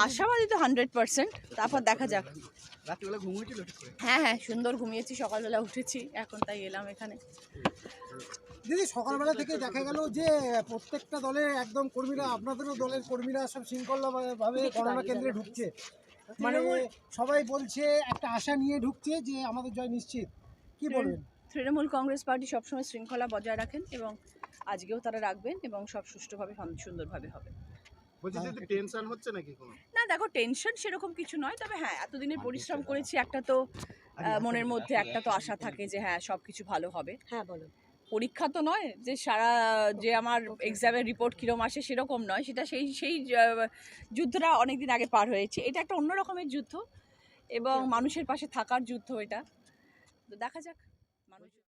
আশাবাদী তো 100%। তারপর দেখা যাক। রাত্রিবেলা ঘুমিয়েছিল? হ্যাঁ, সুন্দর ঘুমিয়েছি, সকালবেলা উঠেছি, এখন তাই এলাম এখানে। দিদি, সকালবেলা থেকে দেখা গেল যে প্রত্যেকটা দলের একদম কর্মীরা, আপনাদেরও দলের কর্মীরা সব শৃঙ্খলাভাবে গণনা কেন্দ্রে ঢুকছে, মানে সবাই বলছে একটা আশা নিয়ে ঢুকছে যে আমাদের জয় নিশ্চিত, কি বলবেন? তৃণমূল কংগ্রেস পার্টি সবসময় শৃঙ্খলা বজায় রাখেন এবং আজকেও তারা রাখবেন এবং সব সুষ্ঠুভাবে সুন্দরভাবে হবে। বলছি দিদি, টেনশন হচ্ছে নাকি কোনো? না দেখো, টেনশন সেরকম কিছু নয়, তবে হ্যাঁ এতদিনের পরিশ্রম করেছি, একটা তো মনের মধ্যে একটা তো আশা থাকে যে হ্যাঁ সব কিছু ভালো হবে। হ্যাঁ বলো। পরীক্ষা তো নয় যে সারা যে আমার এক্সামের রিপোর্ট কীরকম আসে সেরকম নয়, সেটা সেই যুদ্ধটা অনেক দিন আগে পার হয়েছে। এটা একটা অন্য রকমের যুদ্ধ এবং মানুষের পাশে থাকার যুদ্ধ, এটা তো দেখা যাক মানুষ